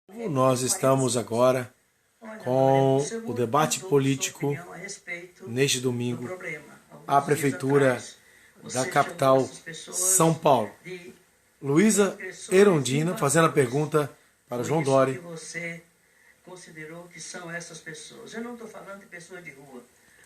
Nós estamos agora com o debate político neste domingo à Prefeitura da capital São Paulo. Luísa Erundina fazendo a pergunta para João Dori. Você considerou que são essas pessoas? Eu não estou falando de pessoas de rua,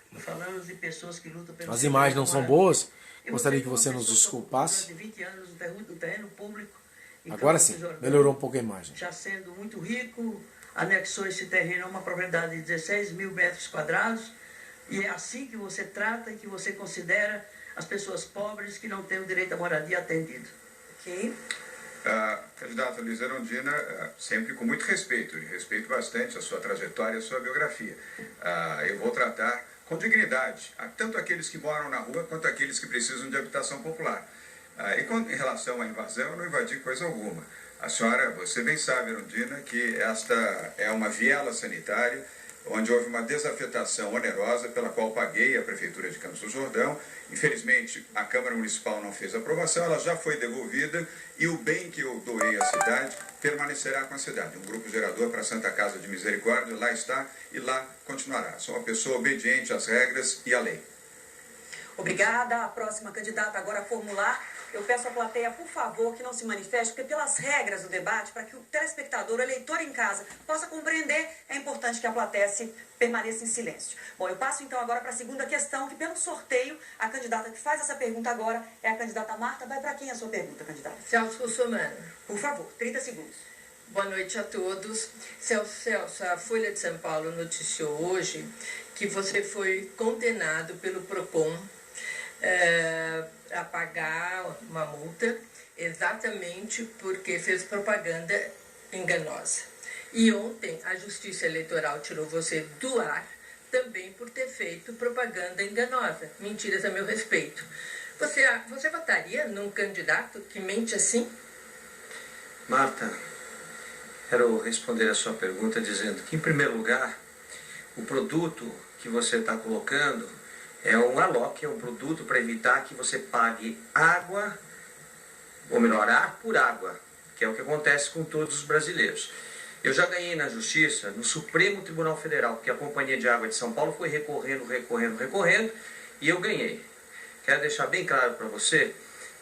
estou falando de pessoas que lutam pelo... As imagens não são boas? Gostaria que você nos desculpasse. 20 anos no terreno público. Então, agora sim, melhorou um pouco a imagem. Já sendo muito rico, anexou esse terreno a uma propriedade de 16 mil metros quadrados, e é assim que você trata e que você considera as pessoas pobres que não têm o direito à moradia atendido. Ok? Candidata Luísa Erundina, sempre com muito respeito, e respeito bastante a sua trajetória e a sua biografia. Eu vou tratar com dignidade, tanto aqueles que moram na rua quanto aqueles que precisam de habitação popular. Em relação à invasão, eu não invadi coisa alguma. A senhora, você bem sabe, Erundina, que esta é uma viela sanitária, onde houve uma desafetação onerosa, pela qual paguei a Prefeitura de Campos do Jordão. Infelizmente, a Câmara Municipal não fez a aprovação, ela já foi devolvida, e o bem que eu doei à cidade permanecerá com a cidade. Um grupo gerador para a Santa Casa de Misericórdia, lá está e lá continuará. Sou uma pessoa obediente às regras e à lei. Obrigada. A próxima candidata agora a formular. Eu peço à plateia, por favor, que não se manifeste, porque pelas regras do debate, para que o telespectador, o eleitor em casa, possa compreender, é importante que a plateia permaneça em silêncio. Bom, eu passo então agora para a segunda questão, que pelo sorteio, a candidata que faz essa pergunta agora é a candidata Marta. Vai para quem a sua pergunta, candidata? Celso Russomano. Por favor, 30 segundos. Boa noite a todos. Celso, a Folha de São Paulo noticiou hoje que você foi condenado pelo PROCON a pagar uma multa exatamente porque fez propaganda enganosa. E ontem a Justiça Eleitoral tirou você do ar também por ter feito propaganda enganosa. Mentiras a meu respeito. Você votaria num candidato que mente assim? Marta, quero responder a sua pergunta dizendo que, em primeiro lugar, o produto que você está colocando é um ALOC, é um produto para evitar que você pague água, ou melhor, ar por água, que é o que acontece com todos os brasileiros. Eu já ganhei na Justiça, no Supremo Tribunal Federal, porque a Companhia de Água de São Paulo foi recorrendo, e eu ganhei. Quero deixar bem claro para você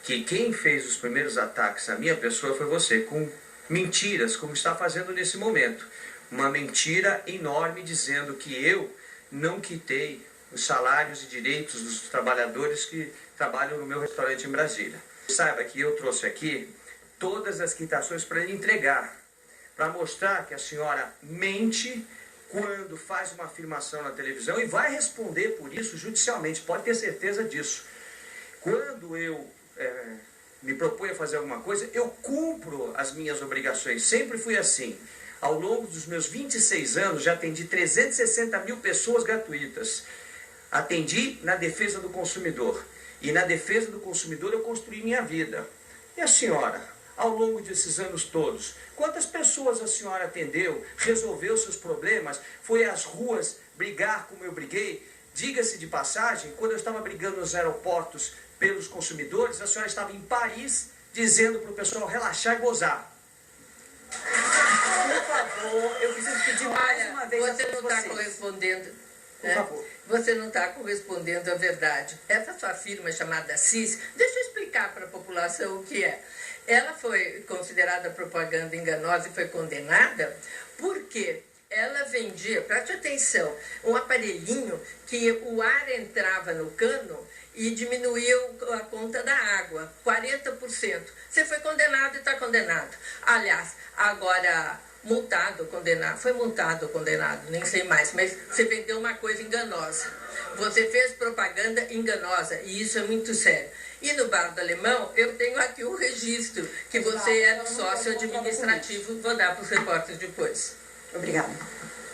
que quem fez os primeiros ataques à minha pessoa foi você, com mentiras, como está fazendo nesse momento. Uma mentira enorme dizendo que eu não quitei os salários e direitos dos trabalhadores que trabalham no meu restaurante em Brasília. Saiba que eu trouxe aqui todas as quitações para lhe entregar, para mostrar que a senhora mente quando faz uma afirmação na televisão e vai responder por isso judicialmente, pode ter certeza disso. Quando eu me proponho a fazer alguma coisa, eu cumpro as minhas obrigações, sempre fui assim. Ao longo dos meus 26 anos, já atendi 360 mil pessoas gratuitas. Atendi na defesa do consumidor. E na defesa do consumidor eu construí minha vida. E a senhora, ao longo desses anos todos, quantas pessoas a senhora atendeu, resolveu seus problemas, foi às ruas brigar como eu briguei? Diga-se de passagem, quando eu estava brigando nos aeroportos pelos consumidores, a senhora estava em Paris dizendo para o pessoal relaxar e gozar. Por favor, eu preciso pedir mais uma vez. Você não está correspondendo. Por favor. Você não está correspondendo à verdade. Essa sua firma chamada CIS, deixa eu explicar para a população o que é. Ela foi considerada propaganda enganosa e foi condenada porque ela vendia, preste atenção, um aparelhinho que o ar entrava no cano e diminuía a conta da água, 40%. Você foi condenado e está condenado. Aliás, agora... multado ou condenado, foi multado ou condenado, nem sei mais, mas você vendeu uma coisa enganosa. Você fez propaganda enganosa, e isso é muito sério. E no Bar do Alemão, eu tenho aqui o registro, que você é do sócio administrativo, vou dar para os repórteres depois. Obrigada.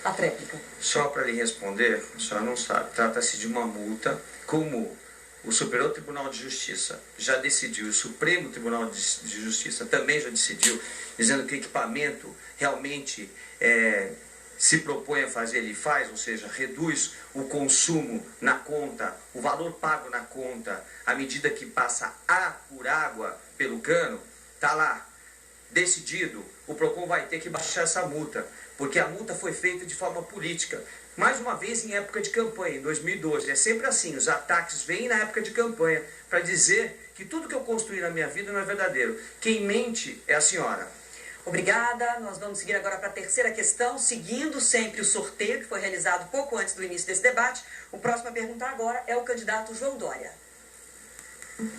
A réplica. Só para lhe responder, a senhora não sabe, trata-se de uma multa, como o Superior Tribunal de Justiça já decidiu, o Supremo Tribunal de Justiça também já decidiu, dizendo que o equipamento realmente se propõe a fazer, ele faz, ou seja, reduz o consumo na conta, o valor pago na conta, à medida que passa ar por água pelo cano, está lá, decidido, o PROCON vai ter que baixar essa multa, porque a multa foi feita de forma política. Mais uma vez em época de campanha, em 2012. É sempre assim, os ataques vêm na época de campanha, para dizer que tudo que eu construí na minha vida não é verdadeiro. Quem mente é a senhora. Obrigada. Nós vamos seguir agora para a terceira questão, seguindo sempre o sorteio que foi realizado pouco antes do início desse debate. O próximo a perguntar agora é o candidato João Dória.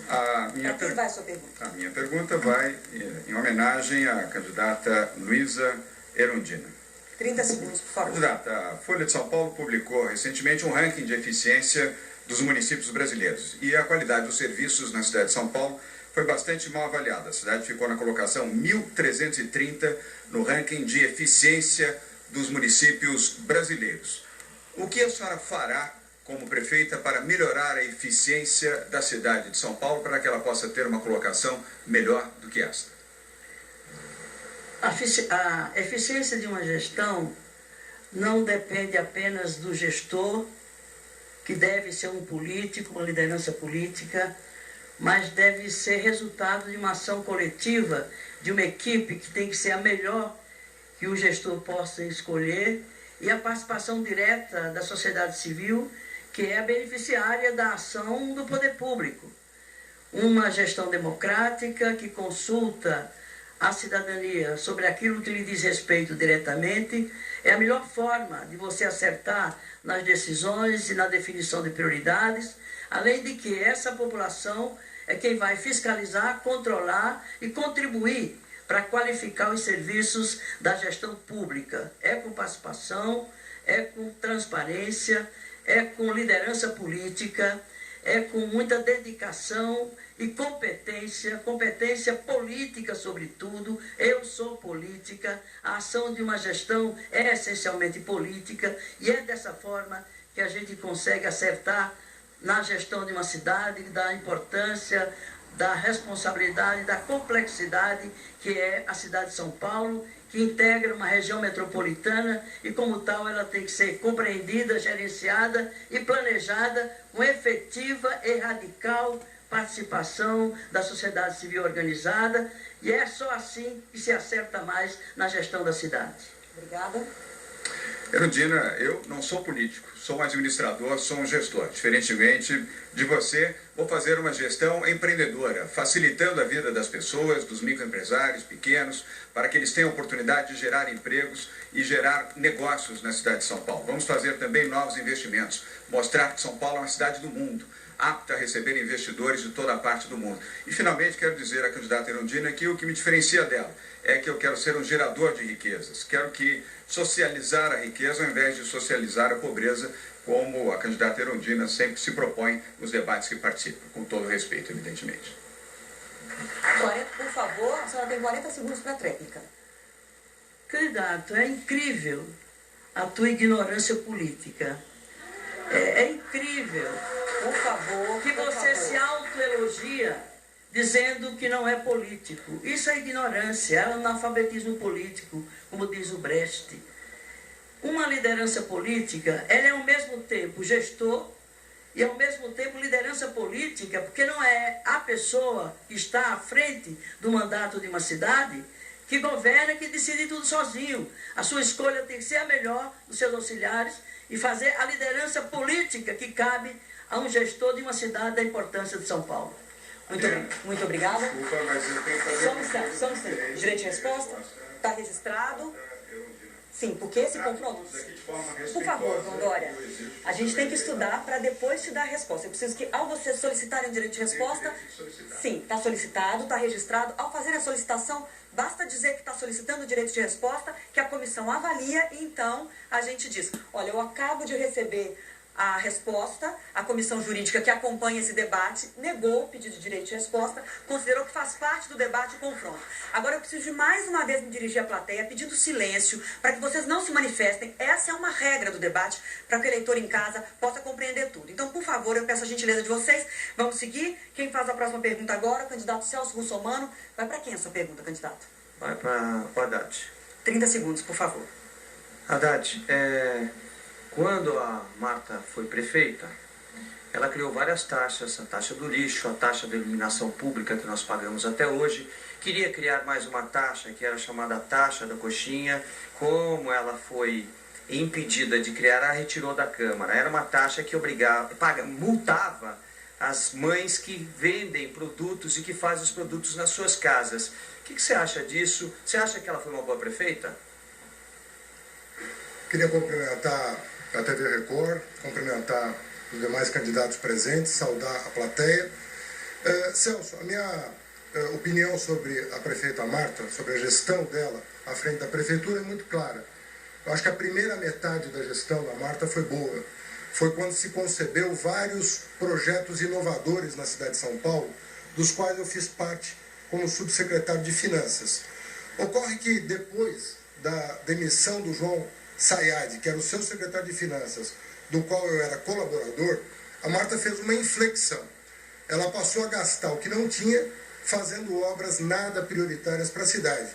Para quem vai a sua pergunta? A minha pergunta vai em homenagem à candidata Luísa Erundina. 30 segundos, por favor. Candidata, a Folha de São Paulo publicou recentemente um ranking de eficiência dos municípios brasileiros. E a qualidade dos serviços na cidade de São Paulo foi bastante mal avaliada. A cidade ficou na colocação 1330 no ranking de eficiência dos municípios brasileiros. O que a senhora fará como prefeita para melhorar a eficiência da cidade de São Paulo para que ela possa ter uma colocação melhor do que esta? A eficiência de uma gestão não depende apenas do gestor, que deve ser um político, uma liderança política, mas deve ser resultado de uma ação coletiva, de uma equipe que tem que ser a melhor que o gestor possa escolher, e a participação direta da sociedade civil, que é a beneficiária da ação do poder público. Uma gestão democrática que consulta a cidadania sobre aquilo que lhe diz respeito diretamente é a melhor forma de você acertar nas decisões e na definição de prioridades, além de que essa população é quem vai fiscalizar, controlar e contribuir para qualificar os serviços da gestão pública. É com participação, é com transparência, é com liderança política, é com muita dedicação e competência política sobretudo. Eu sou política, a ação de uma gestão é essencialmente política e é dessa forma que a gente consegue acertar na gestão de uma cidade, da importância, da responsabilidade, da complexidade que é a cidade de São Paulo, que integra uma região metropolitana e, como tal, ela tem que ser compreendida, gerenciada e planejada com efetiva e radical participação da sociedade civil organizada, e é só assim que se acerta mais na gestão da cidade. Obrigada. Erundina, eu não sou político, sou um administrador, sou um gestor. Diferentemente de você, vou fazer uma gestão empreendedora, facilitando a vida das pessoas, dos microempresários pequenos, para que eles tenham oportunidade de gerar empregos e gerar negócios na cidade de São Paulo. Vamos fazer também novos investimentos, mostrar que São Paulo é uma cidade do mundo, apta a receber investidores de toda a parte do mundo. E, finalmente, quero dizer à candidata Erundina que o que me diferencia dela é que eu quero ser um gerador de riquezas. Quero que socializar a riqueza ao invés de socializar a pobreza, como a candidata Erundina sempre se propõe nos debates que participa, com todo respeito, evidentemente. 40, por favor, a senhora tem 40 segundos para a tréplica. Candidato, é incrível a tua ignorância política. É incrível, Por favor, que você se autoelogia dizendo que não é político. Isso é ignorância, é analfabetismo político, como diz o Brecht. Uma liderança política, ela é ao mesmo tempo gestor e ao mesmo tempo liderança política, porque não é a pessoa que está à frente do mandato de uma cidade que governa, que decide tudo sozinho. A sua escolha tem que ser a melhor dos seus auxiliares e fazer a liderança política que cabe a um gestor de uma cidade da importância de São Paulo. Muito obrigada. Desculpa, mas eu tenho que fazer... Só um instante. Direito de resposta? Está registrado? Sim, porque esse confronto... Por favor, João Dória, a gente tem que estudar para depois te dar a resposta. Eu preciso que, ao você solicitar um direito de resposta... Sim, está solicitado, está registrado. Ao fazer a solicitação, basta dizer que está solicitando o direito de resposta, que a comissão avalia e então a gente diz: olha, eu acabo de receber a resposta, a comissão jurídica que acompanha esse debate negou o pedido de direito de resposta, considerou que faz parte do debate e confronto. Agora eu preciso de mais uma vez me dirigir à plateia pedindo silêncio para que vocês não se manifestem. Essa é uma regra do debate para que o eleitor em casa possa compreender tudo. Então, por favor, eu peço a gentileza de vocês. Vamos seguir. Quem faz a próxima pergunta agora? O candidato Celso Russomano. Vai para quem a sua pergunta, candidato? Vai para o Haddad. 30 segundos, por favor. Haddad, quando a Marta foi prefeita, ela criou várias taxas, a taxa do lixo, a taxa da iluminação pública que nós pagamos até hoje. Queria criar mais uma taxa, que era chamada taxa da coxinha. Como ela foi impedida de criar, ela retirou da Câmara. Era uma taxa que multava as mães que vendem produtos e que fazem os produtos nas suas casas. O que você acha disso? Você acha que ela foi uma boa prefeita? Queria cumprimentar a TV Record, cumprimentar os demais candidatos presentes, saudar a plateia. Celso, a minha opinião sobre a prefeita Marta, sobre a gestão dela à frente da prefeitura é muito clara. Eu acho que a primeira metade da gestão da Marta foi boa. Foi quando se concebeu vários projetos inovadores na cidade de São Paulo, dos quais eu fiz parte como subsecretário de Finanças. Ocorre que depois da demissão do João Sayad, que era o seu secretário de Finanças, do qual eu era colaborador, a Marta fez uma inflexão. Ela passou a gastar o que não tinha, fazendo obras nada prioritárias para a cidade.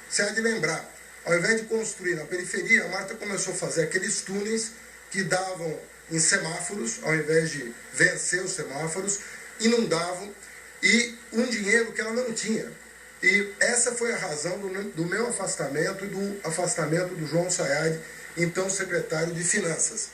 Você há de lembrar, ao invés de construir na periferia, a Marta começou a fazer aqueles túneis que davam em semáforos, ao invés de vencer os semáforos, inundavam, e um dinheiro que ela não tinha. E essa foi a razão do meu afastamento e do afastamento do João Sayad, então secretário de Finanças.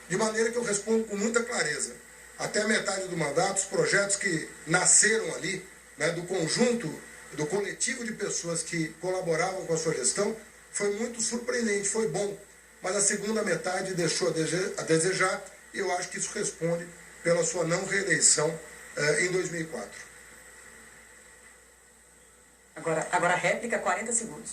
De maneira que eu respondo com muita clareza. Até a metade do mandato, os projetos que nasceram ali, né, do conjunto, do coletivo de pessoas que colaboravam com a sua gestão, foi muito surpreendente, foi bom. Mas a segunda metade deixou a desejar, e eu acho que isso responde pela sua não reeleição em 2004. Agora a réplica, 40 segundos.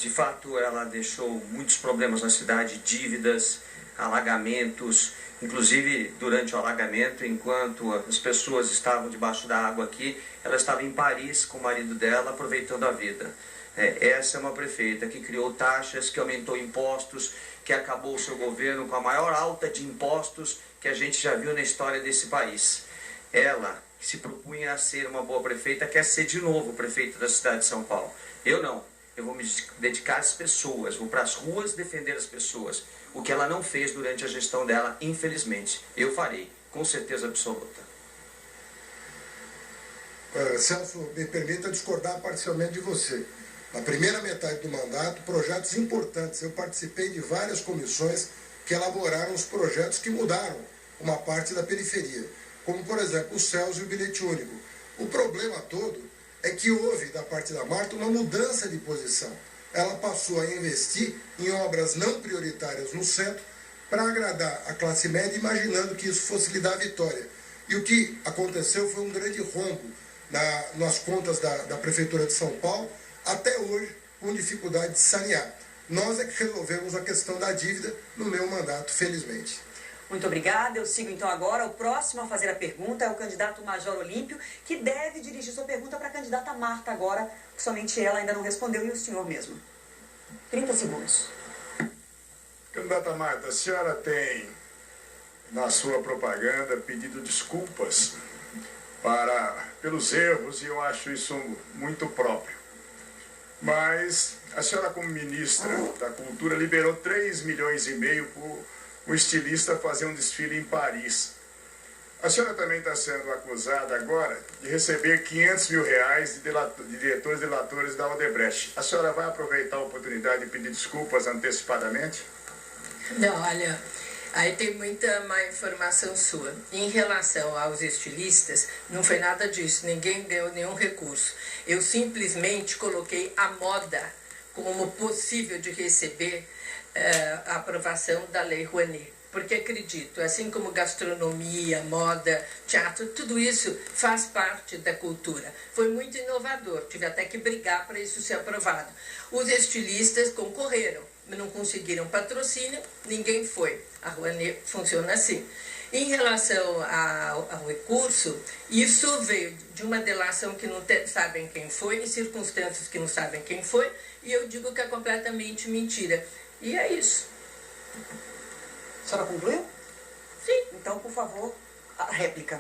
De fato, ela deixou muitos problemas na cidade, dívidas, alagamentos. Inclusive, durante o alagamento, enquanto as pessoas estavam debaixo da água aqui, ela estava em Paris com o marido dela, aproveitando a vida. Essa é uma prefeita que criou taxas, que aumentou impostos, que acabou o seu governo com a maior alta de impostos que a gente já viu na história desse país. Ela, que se propunha a ser uma boa prefeita, quer ser de novo prefeita da cidade de São Paulo. Eu não. Eu vou me dedicar às pessoas, vou para as ruas defender as pessoas. O que ela não fez durante a gestão dela, infelizmente, eu farei, com certeza absoluta. Celso, me permita discordar parcialmente de você. Na primeira metade do mandato, projetos importantes. Eu participei de várias comissões que elaboraram os projetos que mudaram uma parte da periferia, como, por exemplo, o CELS e o bilhete único. O problema todo é que houve, da parte da Marta, uma mudança de posição. Ela passou a investir em obras não prioritárias no centro para agradar a classe média, imaginando que isso fosse lhe dar vitória. E o que aconteceu foi um grande rombo nas contas da Prefeitura de São Paulo, até hoje com dificuldade de sanear. Nós é que resolvemos a questão da dívida no meu mandato, felizmente. Muito obrigada. Eu sigo então agora. O próximo a fazer a pergunta é o candidato Major Olímpio, que deve dirigir sua pergunta para a candidata Marta agora, que somente ela ainda não respondeu, e o senhor mesmo. 30 segundos. Candidata Marta, a senhora tem na sua propaganda pedido desculpas pelos erros, e eu acho isso muito próprio. Mas a senhora, como ministra da Cultura, liberou 3,5 milhões para o estilista fazer um desfile em Paris. A senhora também está sendo acusada agora de receber 500 mil reais de diretores e delatores da Odebrecht. A senhora vai aproveitar a oportunidade de pedir desculpas antecipadamente? Não, olha, aí tem muita má informação sua. Em relação aos estilistas, não foi nada disso, ninguém deu nenhum recurso. Eu simplesmente coloquei a moda como possível de receber a aprovação da Lei Rouanet. Porque acredito, assim como gastronomia, moda, teatro, tudo isso faz parte da cultura. Foi muito inovador, tive até que brigar para isso ser aprovado. Os estilistas concorreram, não conseguiram patrocínio, ninguém foi. A Rouanet funciona assim. Em relação ao recurso, isso veio de uma delação que não sabem quem foi, em circunstâncias que não sabem quem foi, e eu digo que é completamente mentira. E é isso. A senhora concluiu? Sim. Então, por favor, a réplica.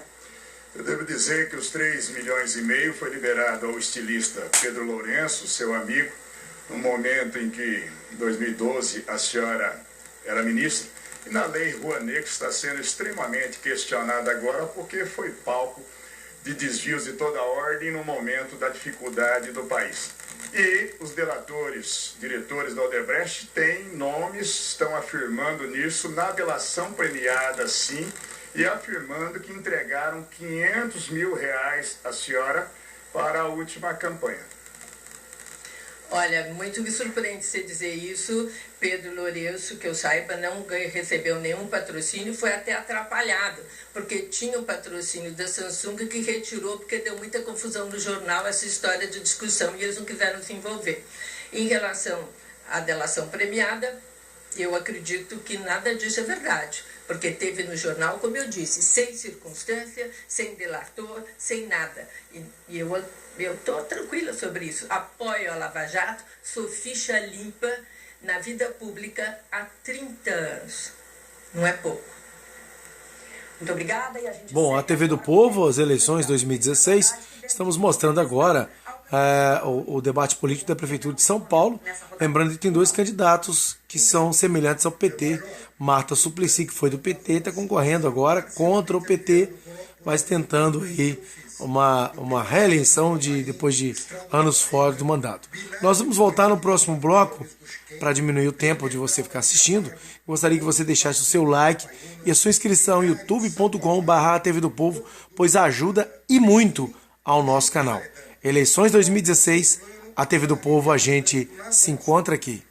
Eu devo dizer que os 3,5 milhões foi liberado ao estilista Pedro Lourenço, seu amigo, no momento em que, em 2012, a senhora era ministra, e na Lei Rouanet, que está sendo extremamente questionada agora porque foi palco de desvios de toda ordem no momento da dificuldade do país. E os delatores, diretores da Odebrecht têm nomes, estão afirmando nisso, na delação premiada sim, e afirmando que entregaram R$500 mil à senhora para a última campanha. Olha, muito me surpreende você dizer isso. Pedro Lourenço, que eu saiba, não recebeu nenhum patrocínio, foi até atrapalhado, porque tinha o patrocínio da Samsung que retirou, porque deu muita confusão no jornal essa história de discussão e eles não quiseram se envolver. Em relação à delação premiada, eu acredito que nada disso é verdade, porque teve no jornal, como eu disse, sem circunstância, sem delator, sem nada. E eu estou tranquila sobre isso. Apoio a Lava Jato, sou ficha limpa na vida pública há 30 anos. Não é pouco. Muito obrigada. E a gente Bom, a TV do Povo, as eleições 2016, estamos mostrando agora o debate político da Prefeitura de São Paulo. Lembrando que tem dois candidatos que são semelhantes ao PT. Marta Suplicy, que foi do PT, está concorrendo agora contra o PT, mas tentando aí uma reeleição depois de anos fora do mandato. Nós vamos voltar no próximo bloco para diminuir o tempo de você ficar assistindo. Gostaria que você deixasse o seu like e a sua inscrição em youtube.com/TV do Povo, pois ajuda e muito ao nosso canal. Eleições 2016, a TV do Povo, a gente se encontra aqui.